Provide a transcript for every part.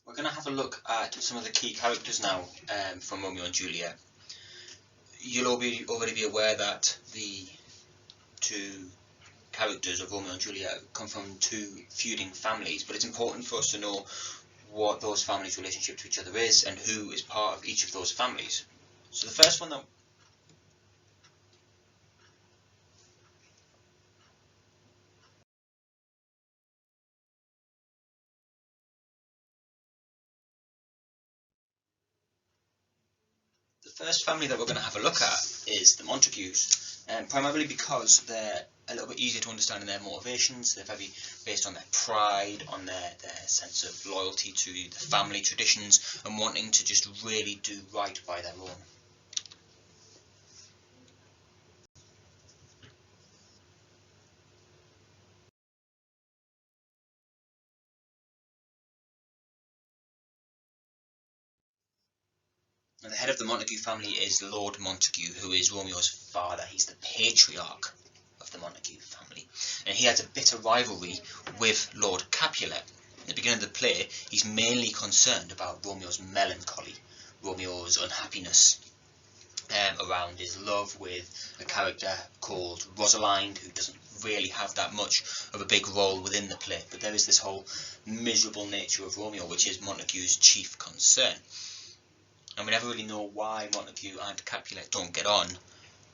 We're going to have a look at some of the key characters now from Romeo and Juliet. You'll already be aware that the two characters of Romeo and Juliet come from two feuding families, but it's important for us to know what those families' relationship to each other is and who is part of each of those families. So the first one that The first family that we're going to have a look at is the Montagues, primarily because they're a little bit easier to understand in their motivations. They're very based on their pride, on their sense of loyalty to the family traditions and wanting to just really do right by their own. Now, the head of the Montague family is Lord Montague, who is Romeo's father. He's the patriarch of the Montague family, and he has a bitter rivalry with Lord Capulet. At the beginning of the play, he's mainly concerned about Romeo's melancholy, Romeo's unhappiness around his love with a character called Rosalind, who doesn't really have that much of a big role within the play, but there is this whole miserable nature of Romeo, which is Montague's chief concern. And we never really know why Montague and Capulet don't get on,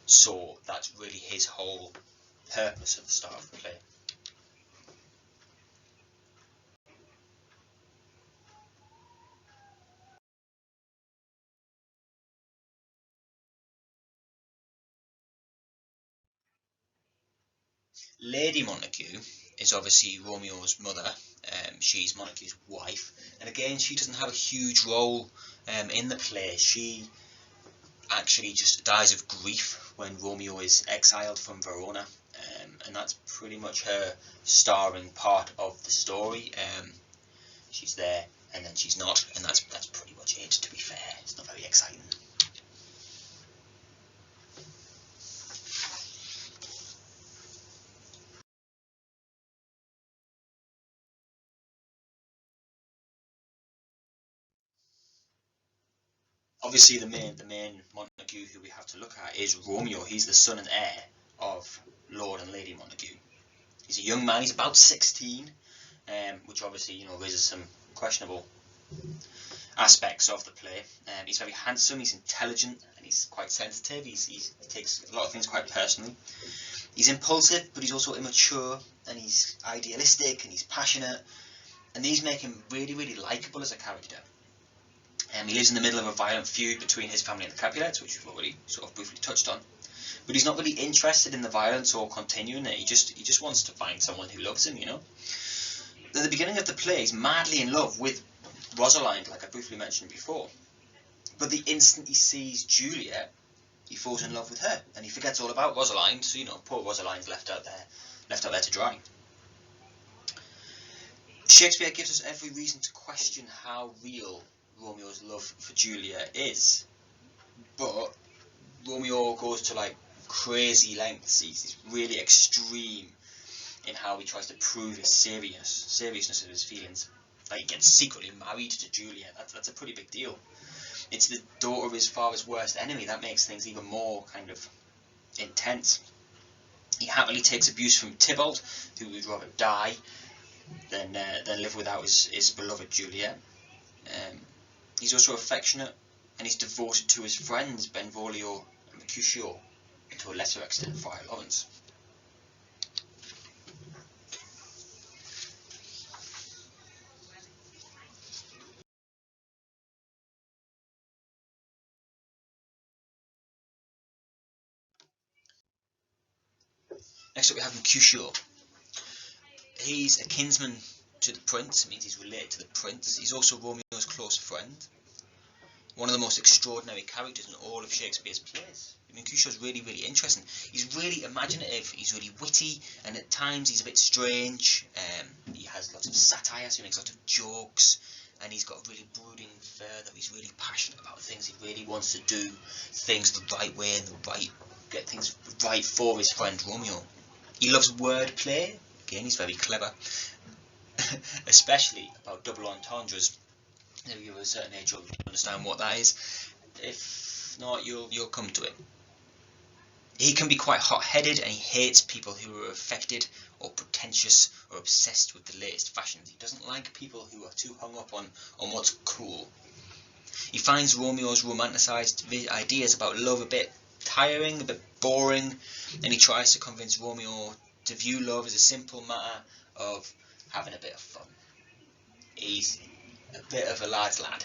so that's really his whole purpose at the start of the play. Lady Montague is obviously Romeo's mother. She's Montague's wife, and again, she doesn't have a huge role in the play. She actually just dies of grief when Romeo is exiled from Verona, and that's pretty much her starring part of the story. She's there, and then she's not, and that's pretty much it. To be fair, it's not very exciting. Obviously, the main Montague who we have to look at is Romeo. He's the son and heir of Lord and Lady Montague. He's a young man. He's about 16, which obviously raises some questionable aspects of the play. He's very handsome. He's intelligent, and he's quite sensitive. He takes a lot of things quite personally. He's impulsive, but he's also immature, and he's idealistic, and he's passionate, and these make him really, really likable as a character. He lives in the middle of a violent feud between his family and the Capulets, which we've already sort of briefly touched on. But he's not really interested in the violence or continuing it. He just wants to find someone who loves him, At the beginning of the play, he's madly in love with Rosalind, like I briefly mentioned before. But the instant he sees Juliet, he falls in love with her, and he forgets all about Rosalind. So poor Rosalind's left out there to dry. Shakespeare gives us every reason to question how real Romeo's love for Juliet is, but Romeo goes to like crazy lengths. He's really extreme in how he tries to prove his seriousness of his feelings. Like, he gets secretly married to Juliet. That's a pretty big deal. It's the daughter of his father's worst enemy. That makes things even more kind of intense. He happily takes abuse from Tybalt, who would rather die than live without his beloved Juliet. He's also affectionate, and he's devoted to his friends Benvolio and Mercutio, and to a lesser extent Friar Lawrence. Next up we have Mercutio. He's a kinsman to the prince. It means he's related to the prince. He's also Romeo's close friend. One of the most extraordinary characters in all of Shakespeare's plays. Mercutio's really, really interesting. He's really imaginative, he's really witty, and at times he's a bit strange. He has lots of satire, so he makes lots of jokes, and he's got a really brooding further. He's really passionate about things. He really wants to do things the right way and get things right for his friend Romeo. He loves wordplay. Again, he's very clever, especially about double entendres. If you're of a certain age, you'll understand what that is. If not, you'll come to it. He can be quite hot-headed, and he hates people who are affected or pretentious or obsessed with the latest fashions. He doesn't like people who are too hung up on what's cool. He finds Romeo's romanticised ideas about love a bit tiring, a bit boring, and he tries to convince Romeo to view love as a simple matter of having a bit of fun. He's a bit of a lad's lad.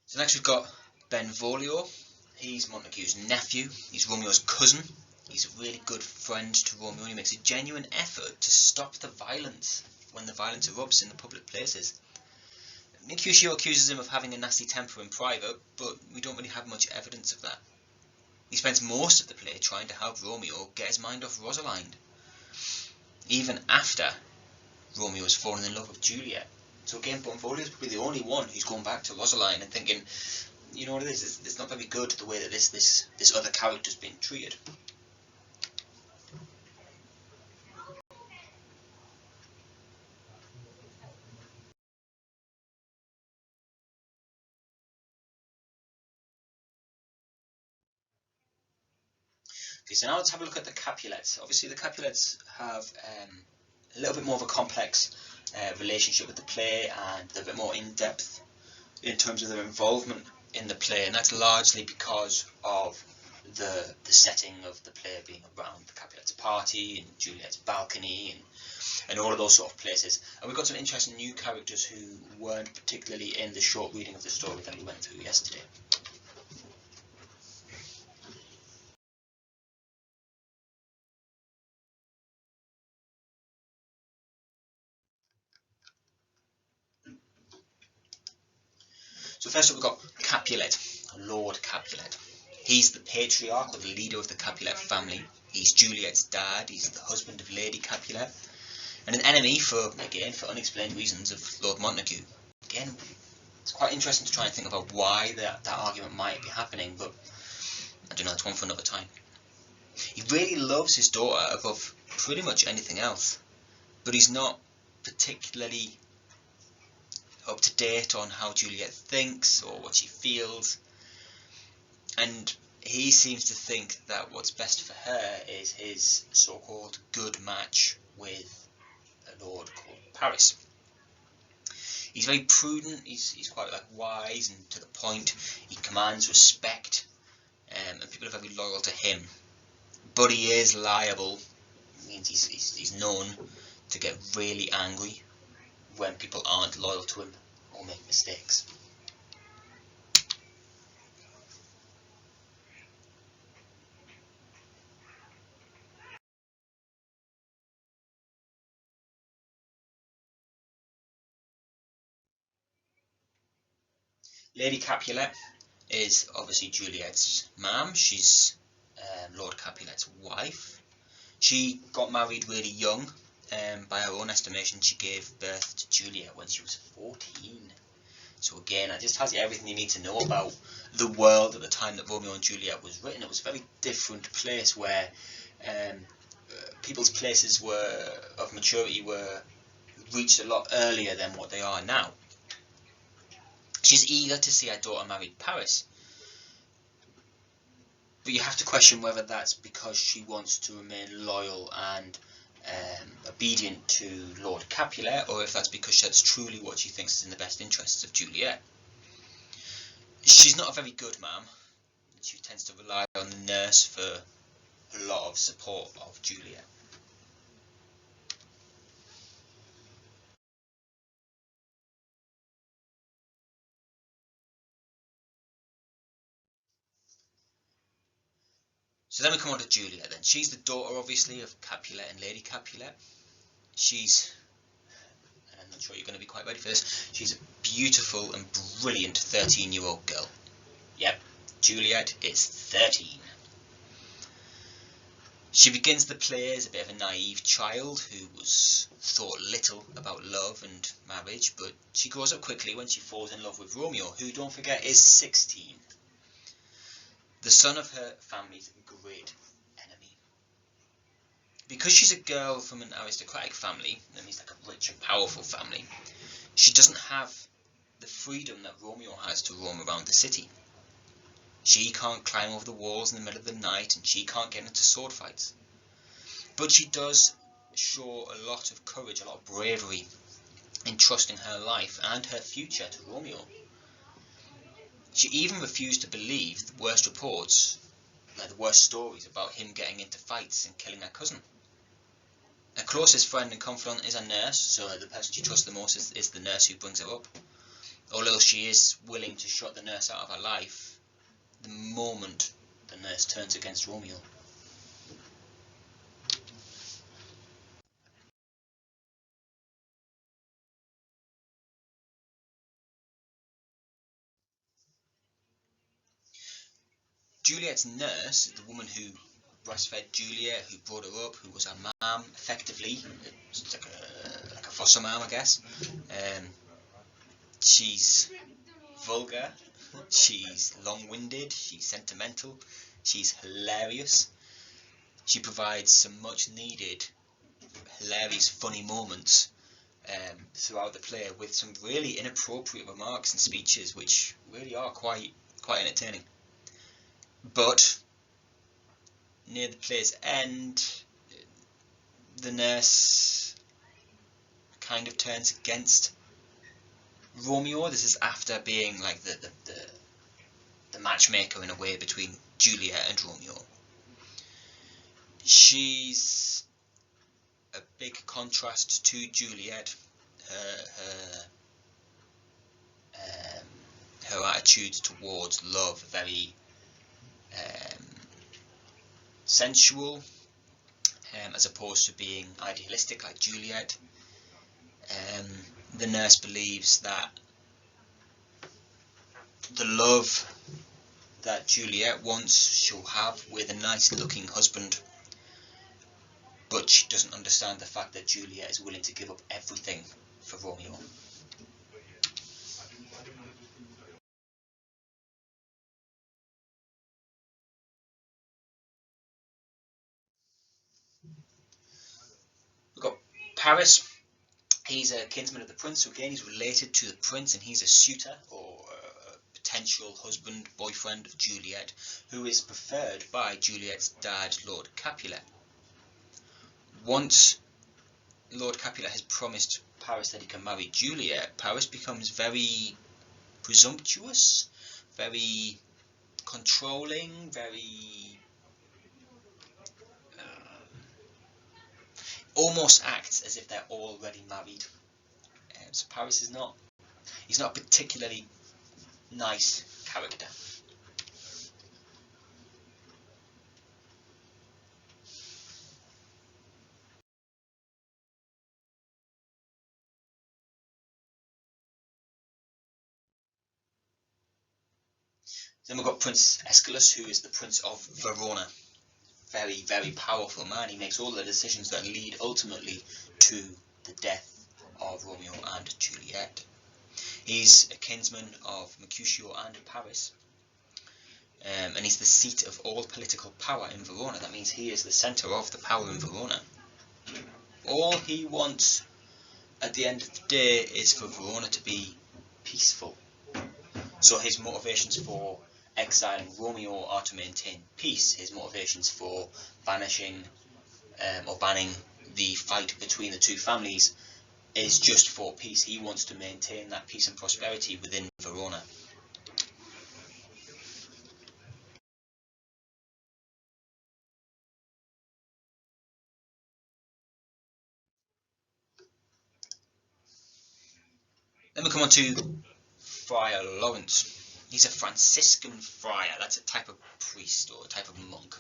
So next we've got Benvolio. He's Montague's nephew. He's Romeo's cousin. He's a really good friend to Romeo, and he makes a genuine effort to stop the violence when the violence erupts in the public places. Mercutio accuses him of having a nasty temper in private, but we don't really have much evidence of that. He spends most of the play trying to help Romeo get his mind off Rosalind, even after Romeo has fallen in love with Juliet. So again, Benvolio is probably the only one who's going back to Rosalind and thinking, you know what it is, it's not very good the way that this other character's been treated. Okay, so now let's have a look at the Capulets. Obviously the Capulets have a little bit more of a complex relationship with the play, and they're a bit more in-depth in terms of their involvement in the play, and that's largely because of the setting of the play being around the Capulets' party and Juliet's balcony and all of those sort of places. And we've got some interesting new characters who weren't particularly in the short reading of the story that we went through yesterday. So first up we've got Capulet, Lord Capulet. He's the patriarch or the leader of the Capulet family. He's Juliet's dad, he's the husband of Lady Capulet, and an enemy for unexplained reasons of Lord Montague. Again, it's quite interesting to try and think about why that argument might be happening, but I don't know, it's one for another time. He really loves his daughter above pretty much anything else, but he's not particularly up to date on how Juliet thinks or what she feels, and he seems to think that what's best for her is his so-called good match with a lord called Paris. He's very prudent, he's quite wise and to the point, he commands respect, and people are very loyal to him, but he is liable. It means he's known to get really angry when people aren't loyal to him or make mistakes. Lady Capulet is obviously Juliet's mum. She's Lord Capulet's wife. She got married really young. By her own estimation, she gave birth to Juliet when she was 14. So again, that just tells you everything you need to know about the world at the time that Romeo and Juliet was written. It was a very different place where people's places of maturity were reached a lot earlier than what they are now. She's eager to see her daughter marry Paris, but you have to question whether that's because she wants to remain loyal and obedient to Lord Capulet, or if that's because that's truly what she thinks is in the best interests of Juliet. She's not a very good mum. She tends to rely on the nurse for a lot of support of Juliet. So then we come on to Juliet then. She's the daughter, obviously, of Capulet and Lady Capulet. She's, and I'm not sure you're going to be quite ready for this, she's a beautiful and brilliant 13-year-old girl. Yep, Juliet is 13. She begins the play as a bit of a naive child who thought little about love and marriage, but she grows up quickly when she falls in love with Romeo, who, don't forget, is 16. The son of her family's great enemy. Because she's a girl from an aristocratic family, that means like a rich and powerful family, she doesn't have the freedom that Romeo has to roam around the city. She can't climb over the walls in the middle of the night, and she can't get into sword fights. But she does show a lot of courage, a lot of bravery in trusting her life and her future to Romeo. She even refused to believe the worst reports, like the worst stories about him getting into fights and killing her cousin. Her closest friend and confidant is a nurse, so the person she trusts the most is the nurse who brings her up. Although she is willing to shut the nurse out of her life the moment the nurse turns against Romeo. Juliet's nurse, the woman who breastfed Juliet, who brought her up, who was her mum, effectively, it's like a foster mum, I guess. She's vulgar, she's long-winded, she's sentimental, she's hilarious. She provides some much-needed, hilarious, funny moments throughout the play, with some really inappropriate remarks and speeches, which really are quite entertaining. But near the play's end, the nurse kind of turns against Romeo. This is after being like the matchmaker in a way between Juliet and Romeo. She's a big contrast to Juliet. Her attitudes towards love, very sensual, as opposed to being idealistic like Juliet. The nurse believes that the love that Juliet wants she'll have with a nice looking husband, but she doesn't understand the fact that Juliet is willing to give up everything for Romeo. We've got Paris. He's a kinsman of the prince, so again he's related to the prince, and he's a suitor or a potential husband, boyfriend of Juliet, who is preferred by Juliet's dad, Lord Capulet. Once Lord Capulet has promised Paris that he can marry Juliet, Paris becomes very presumptuous, very controlling, very almost acts as if they're already married. So Paris is he's not a particularly nice character. Then we've got Prince Escalus, who is the Prince of Verona. Very, very powerful man. He makes all the decisions that lead ultimately to the death of Romeo and Juliet. He's a kinsman of Mercutio and Paris, and he's the seat of all political power in Verona. That means he is the centre of the power in Verona. All he wants at the end of the day is for Verona to be peaceful. So his motivations for exiling Romeo are to maintain peace. His motivations for banishing or banning the fight between the two families is just for peace. He wants to maintain that peace and prosperity within Verona. Then we come on to Friar Lawrence. He's a Franciscan friar. That's a type of priest or a type of monk.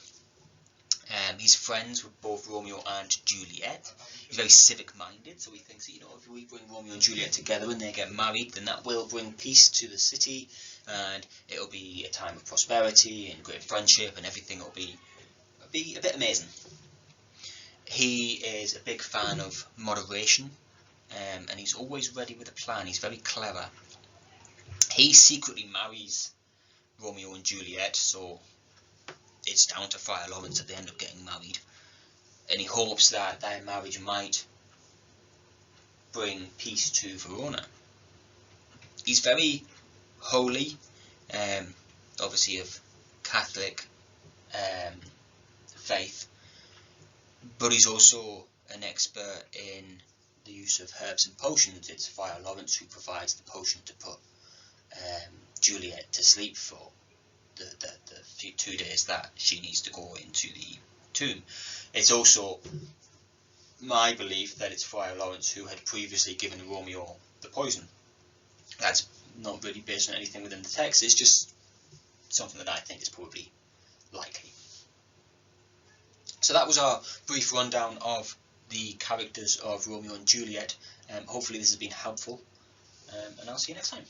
He's friends with both Romeo and Juliet. He's very civic-minded, so he thinks that, if we bring Romeo and Juliet together and they get married, then that will bring peace to the city, and it'll be a time of prosperity and great friendship, and everything will be a bit amazing. he is a big fan of moderation, and he's always ready with a plan. He's very clever. He secretly marries Romeo and Juliet, so it's down to Friar Lawrence that they end up getting married, and he hopes that their marriage might bring peace to Verona. He's very holy, obviously of Catholic faith, but he's also an expert in the use of herbs and potions. It's Friar Lawrence who provides the potion to put Juliet to sleep for the 2 days that she needs to go into the tomb. It's also my belief that it's Friar Lawrence who had previously given Romeo the poison. That's not really based on anything within the text, it's just something that I think is probably likely. So that was our brief rundown of the characters of Romeo and Juliet. Hopefully this has been helpful, and I'll see you next time.